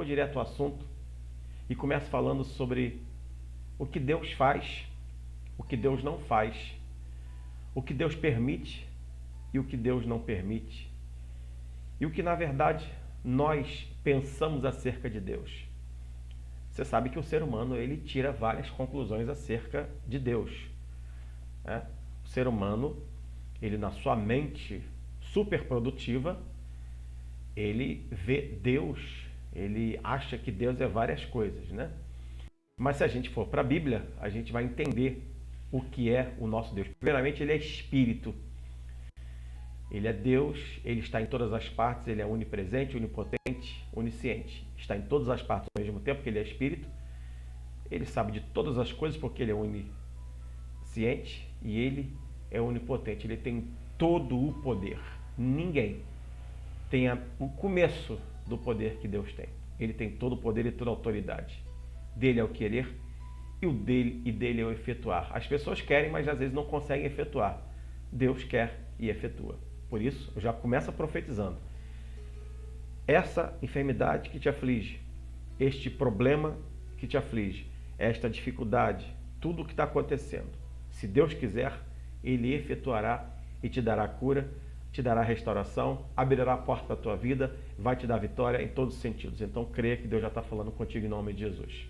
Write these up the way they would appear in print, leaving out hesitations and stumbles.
direto ao assunto e começo falando sobre o que Deus faz, o que Deus não faz, o que Deus permite e o que Deus não permite, e o que na verdade nós pensamos acerca de Deus. Você sabe que o ser humano ele tira várias conclusões acerca de Deus, né? O ser humano, ele na sua mente super produtiva, ele vê Deus, ele acha que Deus é várias coisas, né? Mas se a gente for para a Bíblia, a gente vai entender o que é o nosso Deus. Primeiramente, ele é espírito. Ele é Deus, ele está em todas as partes, ele é onipresente, onipotente, onisciente. Está em todas as partes ao mesmo tempo, porque ele é espírito. Ele sabe de todas as coisas porque ele é onisciente e ele é onipotente. Ele tem todo o poder. Ninguém tem o começo do poder que Deus tem. Ele tem todo o poder e toda a autoridade. Dele é o querer e dele é o efetuar. As pessoas querem, mas às vezes não conseguem efetuar. Deus quer e efetua. Por isso, eu já começo profetizando. Essa enfermidade que te aflige, este problema que te aflige, esta dificuldade, tudo o que está acontecendo, se Deus quiser, Ele efetuará e te dará cura, te dará restauração, abrirá a porta da tua vida, vai te dar vitória em todos os sentidos. Então, creia que Deus já está falando contigo em nome de Jesus.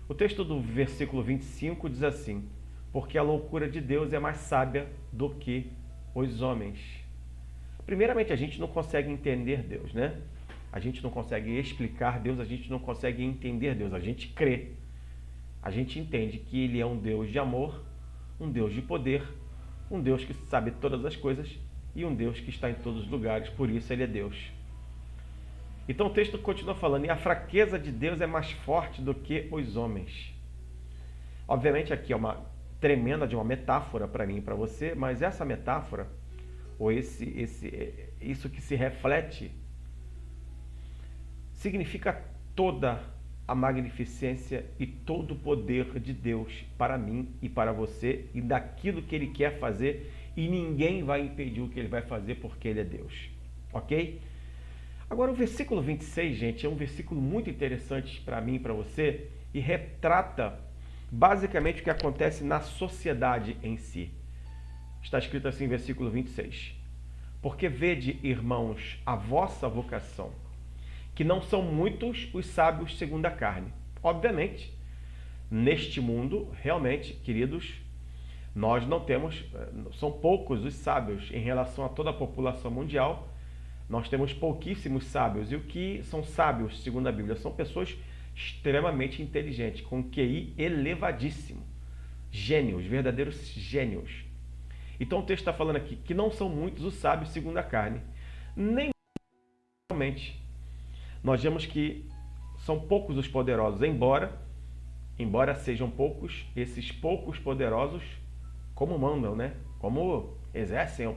O texto do versículo 25 diz assim: porque a loucura de Deus é mais sábia do que os homens. Primeiramente, a gente não consegue entender Deus, né? A gente não consegue explicar Deus, a gente não consegue entender Deus, a gente crê. A gente entende que Ele é um Deus de amor, um Deus de poder, um Deus que sabe todas as coisas e um Deus que está em todos os lugares, por isso Ele é Deus. Então o texto continua falando, e a fraqueza de Deus é mais forte do que os homens. Obviamente aqui é uma tremenda de uma metáfora para mim e para você, mas essa metáfora, ou isso que se reflete, significa toda a magnificência e todo o poder de Deus para mim e para você, e daquilo que Ele quer fazer, e ninguém vai impedir o que Ele vai fazer, porque Ele é Deus. Ok? Agora o versículo 26, gente, é um versículo muito interessante para mim e para você, e retrata basicamente o que acontece na sociedade em si. Está escrito assim, versículo 26. Porque vede, irmãos, a vossa vocação, que não são muitos os sábios segundo a carne. Obviamente, neste mundo, realmente, queridos, nós não temos, são poucos os sábios em relação a toda a população mundial. Nós temos pouquíssimos sábios. E o que são sábios, segundo a Bíblia? São pessoas extremamente inteligentes, com QI elevadíssimo. Gênios, verdadeiros gênios. Então o texto está falando aqui que não são muitos os sábios segundo a carne. Nem realmente. Nós vemos que são poucos os poderosos, embora sejam poucos, esses poucos poderosos, como mandam, né? Como exercem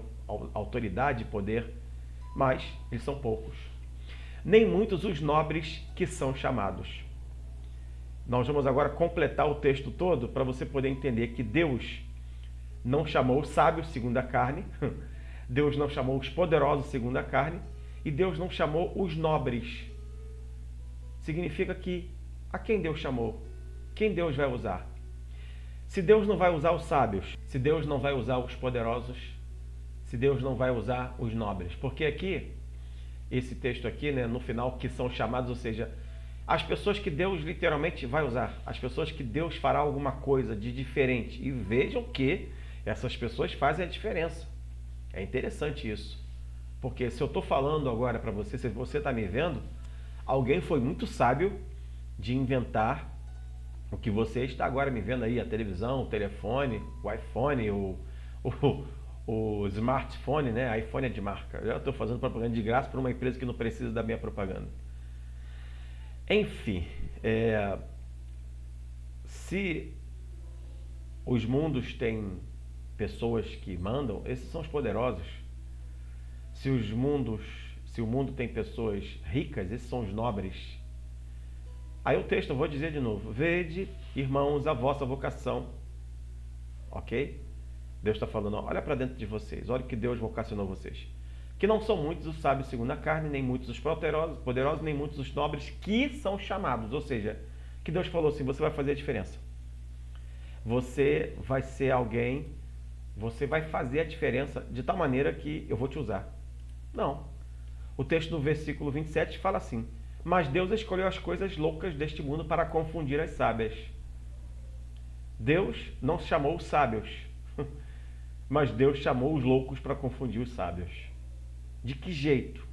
autoridade e poder, mas eles são poucos. Nem muitos os nobres que são chamados. Nós vamos agora completar o texto todo para você poder entender que Deus não chamou os sábios segundo a carne, Deus não chamou os poderosos segundo a carne, e Deus não chamou os nobres. Significa que a quem Deus chamou? Quem Deus vai usar? Se Deus não vai usar os sábios, se Deus não vai usar os poderosos, se Deus não vai usar os nobres. Porque aqui, esse texto aqui, né, no final, que são chamados, ou seja, as pessoas que Deus literalmente vai usar, as pessoas que Deus fará alguma coisa de diferente. E vejam que essas pessoas fazem a diferença. É interessante isso. Porque se eu estou falando agora para você, se você está me vendo, alguém foi muito sábio de inventar o que você está agora me vendo aí, a televisão, o telefone, o iPhone, o smartphone, né? iPhone é de marca. Eu já estou fazendo propaganda de graça para uma empresa que não precisa da minha propaganda. Enfim, se os mundos têm pessoas que mandam, esses são os poderosos. Se o mundo tem pessoas ricas, esses são os nobres. Aí o texto, eu vou dizer de novo. Vede, irmãos, a vossa vocação. Ok? Deus está falando, olha para dentro de vocês. Olha que Deus vocacionou vocês. que não são muitos os sábios segundo a carne, nem muitos os poderosos, nem muitos os nobres que são chamados. Ou seja, que Deus falou assim, você vai fazer a diferença. Você vai ser alguém, você vai fazer a diferença de tal maneira que eu vou te usar. Não. O texto do versículo 27 fala assim, mas Deus escolheu as coisas loucas deste mundo para confundir as sábias. Deus não chamou os sábios, mas Deus chamou os loucos para confundir os sábios. De que jeito?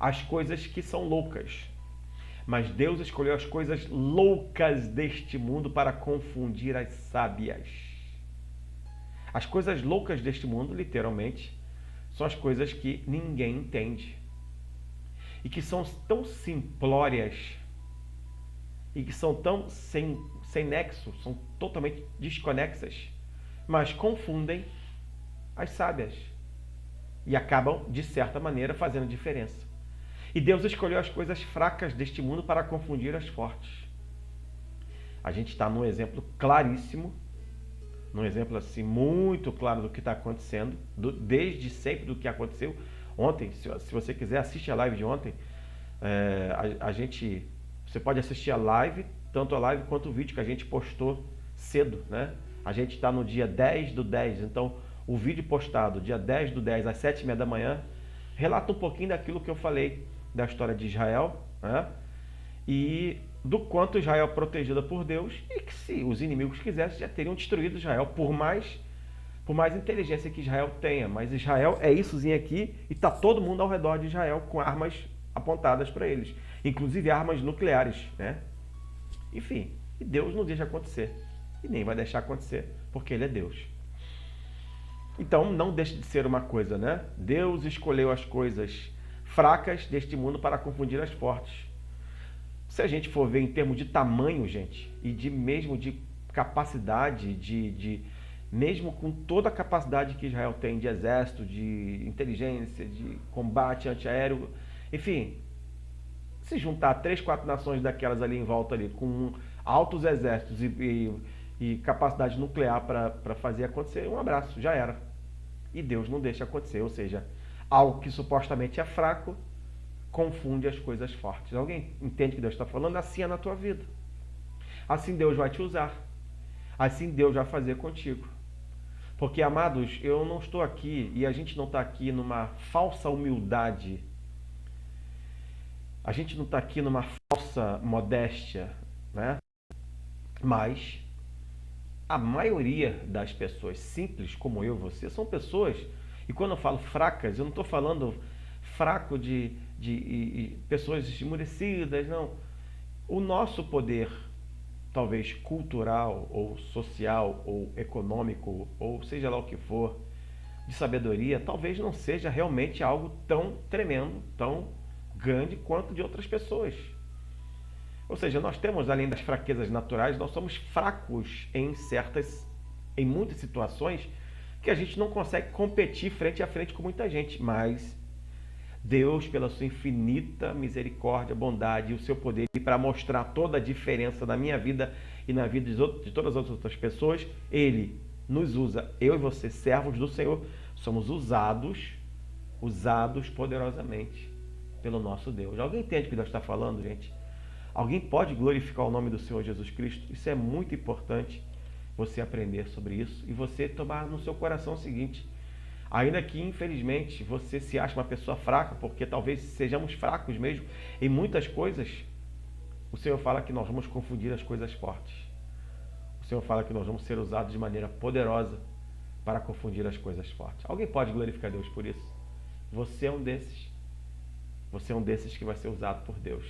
As coisas que são loucas. Mas Deus escolheu as coisas loucas deste mundo para confundir as sábias. As coisas loucas deste mundo, literalmente, são as coisas que ninguém entende. E que são tão simplórias e que são tão sem nexo, são totalmente desconexas, mas confundem as sábias e acabam, de certa maneira, fazendo diferença. E Deus escolheu as coisas fracas deste mundo para confundir as fortes. A gente está num exemplo claríssimo, num exemplo assim muito claro do que está acontecendo, desde sempre do que aconteceu. Ontem, se você quiser, assiste a live de ontem. Você pode assistir a live, tanto a live quanto o vídeo que a gente postou cedo, né? A gente está no dia 10/10, então o vídeo postado dia 10/10 às 7h30 da manhã relata um pouquinho daquilo que eu falei da história de Israel, né? E do quanto Israel é protegida por Deus e que se os inimigos quisessem já teriam destruído Israel, por mais inteligência que Israel tenha. Mas Israel é issozinho aqui e está todo mundo ao redor de Israel com armas apontadas para eles, inclusive armas nucleares, né? Enfim, e Deus não deixa acontecer e nem vai deixar acontecer porque Ele é Deus. Então não deixe de ser uma coisa, né? Deus escolheu as coisas fracas deste mundo para confundir as fortes. Se a gente for ver em termos de tamanho, gente, e mesmo de capacidade, mesmo com toda a capacidade que Israel tem de exército, de inteligência, de combate antiaéreo, enfim, se juntar 3, 4 nações daquelas ali em volta ali, com altos exércitos e capacidade nuclear para fazer acontecer, um abraço, já era. E Deus não deixa acontecer, ou seja, algo que supostamente é fraco confunde as coisas fortes. Alguém entende o que Deus está falando? Assim é na tua vida. Assim Deus vai te usar. Assim Deus vai fazer contigo. Porque, amados, eu não estou aqui e a gente não está aqui numa falsa humildade. A gente não está aqui numa falsa modéstia, né? Mas a maioria das pessoas simples, como eu e você, são pessoas, e quando eu falo fracas, eu não estou falando fraco de pessoas esmurecidas, não. O nosso poder, talvez cultural, ou social, ou econômico, ou seja lá o que for, de sabedoria, talvez não seja realmente algo tão tremendo, tão grande quanto de outras pessoas. Ou seja, nós temos, além das fraquezas naturais, nós somos fracos em muitas situações que a gente não consegue competir frente a frente com muita gente, mas Deus, pela sua infinita misericórdia, bondade e o seu poder, e para mostrar toda a diferença na minha vida e na vida de todas as outras pessoas, Ele nos usa, eu e você, servos do Senhor, somos usados poderosamente pelo nosso Deus. Alguém entende o que Deus está falando, gente? Alguém pode glorificar o nome do Senhor Jesus Cristo? Isso é muito importante, você aprender sobre isso e você tomar no seu coração o seguinte: ainda que, infelizmente, você se ache uma pessoa fraca, porque talvez sejamos fracos mesmo em muitas coisas, o Senhor fala que nós vamos confundir as coisas fortes. O Senhor fala que nós vamos ser usados de maneira poderosa para confundir as coisas fortes. Alguém pode glorificar Deus por isso? Você é um desses. Você é um desses que vai ser usado por Deus.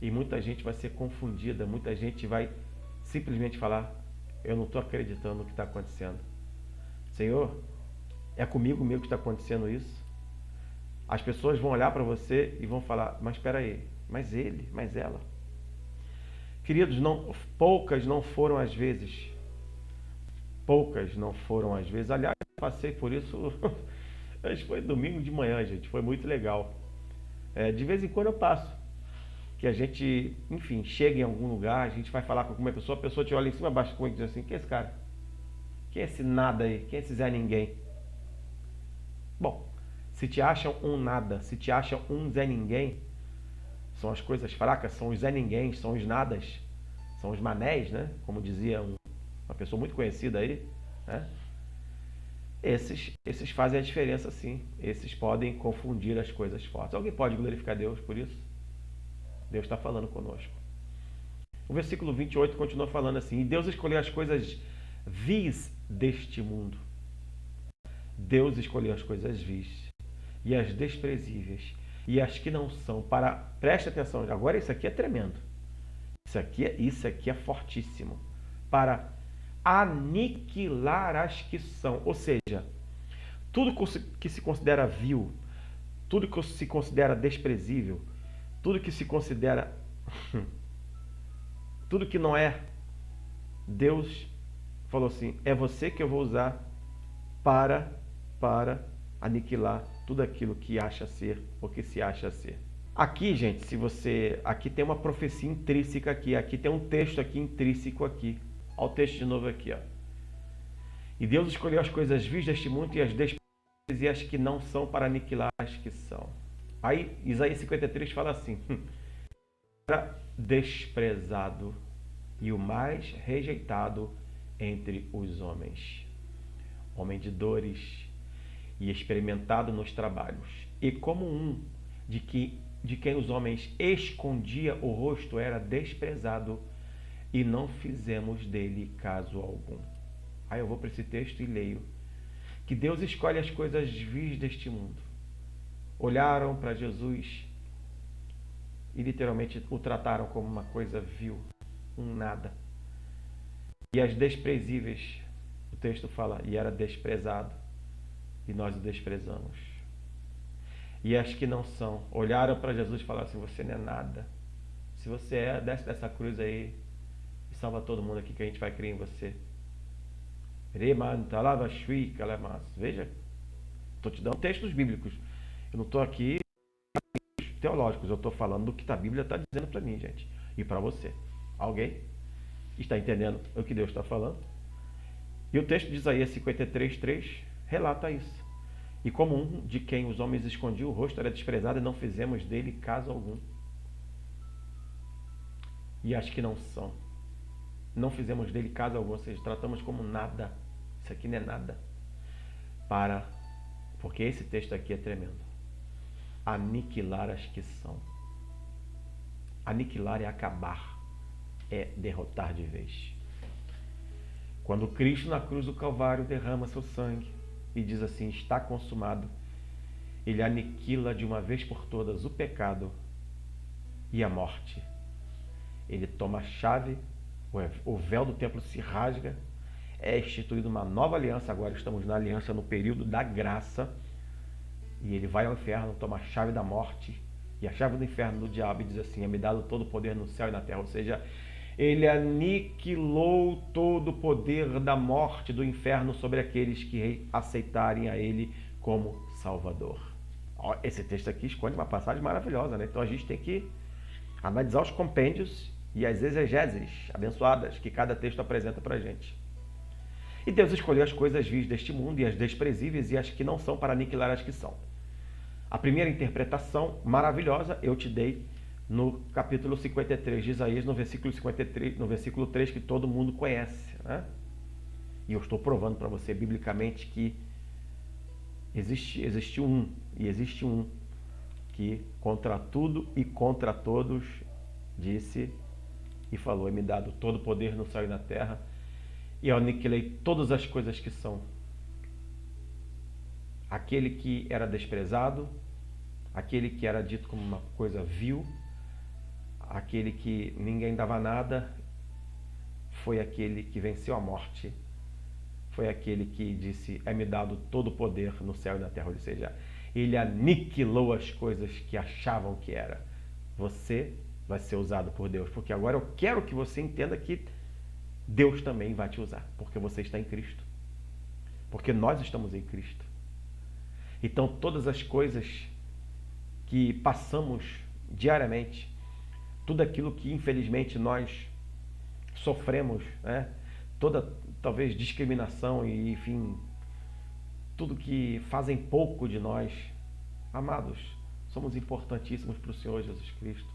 E muita gente vai ser confundida, muita gente vai simplesmente falar: eu não estou acreditando no que está acontecendo. Senhor, é comigo mesmo que está acontecendo isso? As pessoas vão olhar para você e vão falar: mas espera aí, mas ele, mas ela. Queridos, poucas não foram as vezes. Poucas não foram as vezes. Aliás, eu passei por isso, acho que foi domingo de manhã, gente, foi muito legal. De vez em quando eu passo. Que a gente, enfim, chega em algum lugar, a gente vai falar com alguma pessoa, a pessoa te olha em cima e baixo e diz assim: quem é esse cara? Quem é esse nada aí? Quem é esse Zé Ninguém? Bom, Se te acham um nada, se te acham um Zé Ninguém, são as coisas fracas, são os Zé Ninguém, são os nadas, são os manés, né? Como dizia uma pessoa muito conhecida aí, né? Esses fazem a diferença, sim. Esses podem confundir as coisas fortes. Alguém pode glorificar Deus por isso? Deus está falando conosco. O versículo 28 continua falando assim: e Deus escolheu as coisas vis deste mundo. Deus escolheu as coisas vis e as desprezíveis e as que não são para... Preste atenção, agora isso aqui é tremendo. Isso aqui é fortíssimo. Para aniquilar as que são. Ou seja, tudo que se considera vil, tudo que se considera desprezível, tudo que se considera... tudo que não é, Deus falou assim, é você que eu vou usar para aniquilar tudo aquilo que acha ser ou que se acha ser. Aqui, gente, aqui tem uma profecia intrínseca aqui tem um texto aqui intrínseco aqui. Olha o texto de novo aqui, ó. E Deus escolheu as coisas vis deste mundo e as desprezíveis e as que não são para aniquilar as que são. Aí, Isaías 53 fala assim, era desprezado e o mais rejeitado entre os homens, homem de dores e experimentado nos trabalhos, e como um de quem os homens escondia o rosto, era desprezado e não fizemos dele caso algum. Aí eu vou para esse texto e leio que Deus escolhe as coisas vis deste mundo. Olharam para Jesus e literalmente o trataram como uma coisa vil, um nada. E as desprezíveis, o texto fala, e era desprezado, e nós o desprezamos. E as que não são, olharam para Jesus e falaram assim, você não é nada. Se você é, desce dessa cruz aí e salva todo mundo aqui que a gente vai crer em você. Veja, estou te dando textos bíblicos. Eu não estou aqui teológicos, eu estou falando do que a Bíblia está dizendo para mim, gente. E para você. Alguém está entendendo o que Deus está falando? E o texto de Isaías 53:3 relata isso. E como um de quem os homens escondiam o rosto era desprezado e não fizemos dele caso algum. E as que não são, não fizemos dele caso algum, ou seja, tratamos como nada. Isso aqui não é nada. Porque esse texto aqui é tremendo. Aniquilar as que são. Aniquilar é acabar, é derrotar de vez. Quando Cristo na cruz do Calvário derrama seu sangue e diz assim, está consumado, ele aniquila de uma vez por todas o pecado e a morte. Ele toma a chave, o véu do templo se rasga, é instituída uma nova aliança, agora estamos na aliança no período da graça, e ele vai ao inferno, toma a chave da morte e a chave do inferno do diabo e diz assim, é-me dado todo o poder no céu e na terra, ou seja, ele aniquilou todo o poder da morte, do inferno sobre aqueles que aceitarem a ele como Salvador. Esse texto aqui esconde uma passagem maravilhosa, né? Então a gente tem que analisar os compêndios e as exegeses abençoadas que cada texto apresenta para a gente. E Deus escolheu as coisas vis deste mundo e as desprezíveis e as que não são para aniquilar as que são. A primeira interpretação maravilhosa eu te dei no capítulo 53 de Isaías, no versículo 53, no versículo 3, que todo mundo conhece, né? E eu estou provando para você biblicamente que existe um que contra tudo e contra todos disse e falou, é-me dado todo o poder no céu e na terra, e eu aniquilei todas as coisas que são. Aquele que era desprezado, aquele que era dito como uma coisa vil, aquele que ninguém dava nada, foi aquele que venceu a morte, foi aquele que disse, é-me dado todo o poder no céu e na terra, ou seja, ele aniquilou as coisas que achavam que era. Você vai ser usado por Deus, porque agora eu quero que você entenda que Deus também vai te usar, porque você está em Cristo, porque nós estamos em Cristo. Então todas as coisas que passamos diariamente, tudo aquilo que infelizmente nós sofremos, né? Toda talvez discriminação e enfim, tudo que fazem pouco de nós, Amados, somos importantíssimos para o Senhor Jesus Cristo.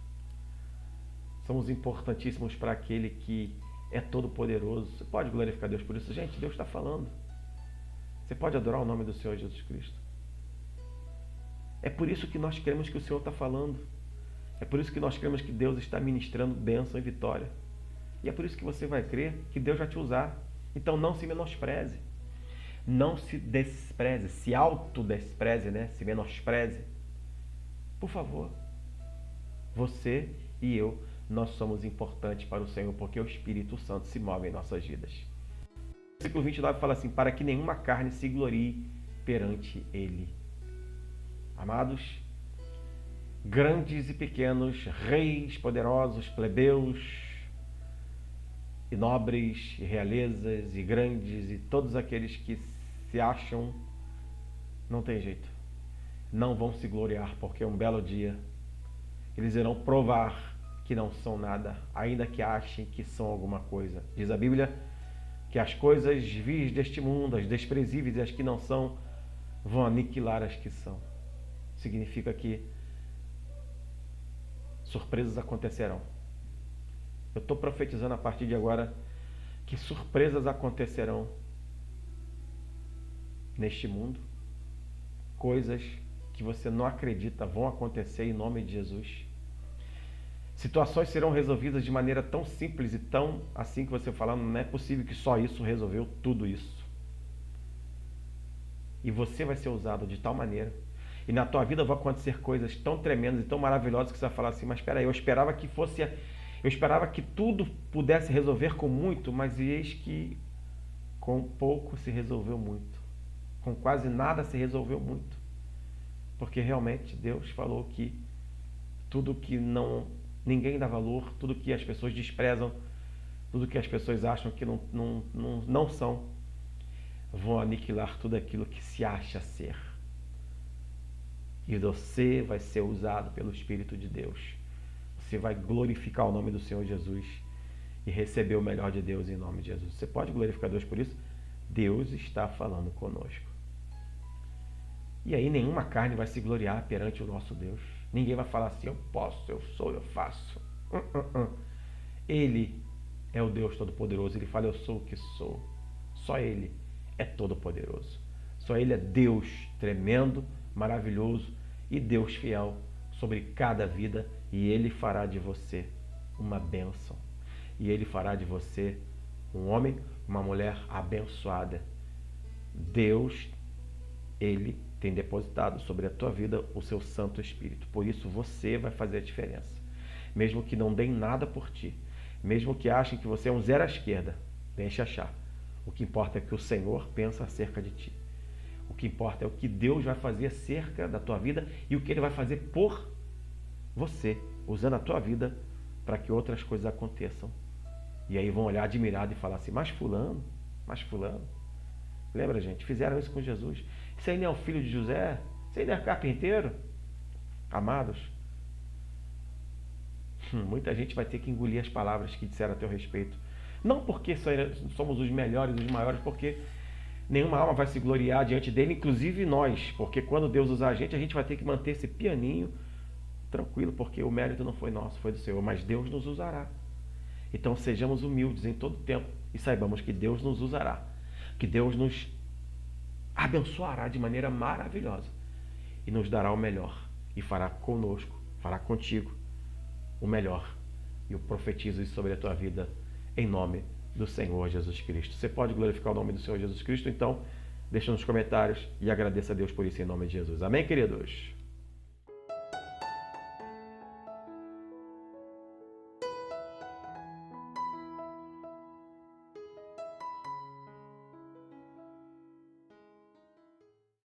Somos importantíssimos para aquele que é todo-poderoso. Você pode glorificar Deus por isso? Gente, Deus está falando. Você pode adorar o nome do Senhor Jesus Cristo. É por isso que nós cremos que o Senhor está falando. É por isso que nós cremos que Deus está ministrando bênção e vitória. E é por isso que você vai crer que Deus vai te usar. Então não se menospreze. Não se despreze, se autodespreze, né? Se menospreze. Por favor. Você e eu, nós somos importantes para o Senhor, porque o Espírito Santo se move em nossas vidas. O versículo 29 fala assim, para que nenhuma carne se glorie perante Ele. Amados, grandes e pequenos, reis, poderosos, plebeus, e nobres, e realezas, e grandes, e todos aqueles que se acham, não tem jeito. Não vão se gloriar, porque um belo dia eles irão provar que não são nada, ainda que achem que são alguma coisa. Diz a Bíblia que as coisas vis deste mundo, as desprezíveis e as que não são, vão aniquilar as que são. Significa que surpresas acontecerão. Eu estou profetizando a partir de agora que surpresas acontecerão neste mundo. Coisas que você não acredita vão acontecer em nome de Jesus. Situações serão resolvidas de maneira tão simples e tão assim que você fala, não é possível que só isso resolveu tudo isso. E você vai ser usado de tal maneira. E na tua vida vão acontecer coisas tão tremendas e tão maravilhosas que você vai falar assim, mas espera aí, eu esperava que tudo pudesse resolver com muito, mas eis que com pouco se resolveu muito. Com quase nada se resolveu muito. Porque realmente Deus falou que tudo que ninguém dá valor, tudo que as pessoas desprezam, tudo que as pessoas acham que não são, vão aniquilar tudo aquilo que se acha ser. E você vai ser usado pelo Espírito de Deus. Você vai glorificar o nome do Senhor Jesus e receber o melhor de Deus em nome de Jesus. Você pode glorificar Deus por isso? Deus está falando conosco. E aí nenhuma carne vai se gloriar perante o nosso Deus. Ninguém vai falar assim, eu posso, eu sou, eu faço. Ele é o Deus Todo-Poderoso. Ele fala, eu sou o que sou. Só Ele é Todo-Poderoso. Só Ele é Deus tremendo, maravilhoso e Deus fiel sobre cada vida. E Ele fará de você uma bênção. E Ele fará de você um homem, uma mulher abençoada. Deus, Ele tem depositado sobre a tua vida o seu Santo Espírito. Por isso você vai fazer a diferença. Mesmo que não deem nada por ti. Mesmo que achem que você é um zero à esquerda. Deixe achar. O que importa é que o Senhor pensa acerca de ti. O que importa é o que Deus vai fazer acerca da tua vida e o que Ele vai fazer por você, usando a tua vida para que outras coisas aconteçam. E aí vão olhar admirado e falar assim, mas fulano. Lembra, gente? Fizeram isso com Jesus. Isso aí não é o filho de José? Isso aí não é carpinteiro? Amados, muita gente vai ter que engolir as palavras que disseram a teu respeito. Não porque somos os melhores, os maiores, porque nenhuma alma vai se gloriar diante dele, inclusive nós. Porque quando Deus usar a gente vai ter que manter esse pianinho tranquilo, porque o mérito não foi nosso, foi do Senhor. Mas Deus nos usará. Então sejamos humildes em todo tempo e saibamos que Deus nos usará. Que Deus nos abençoará de maneira maravilhosa e nos dará o melhor e fará conosco, fará contigo o melhor. E eu profetizo isso sobre a tua vida em nome do Senhor Jesus Cristo. Você pode glorificar o nome do Senhor Jesus Cristo? Então, deixa nos comentários e agradeça a Deus por isso em nome de Jesus. Amém, queridos?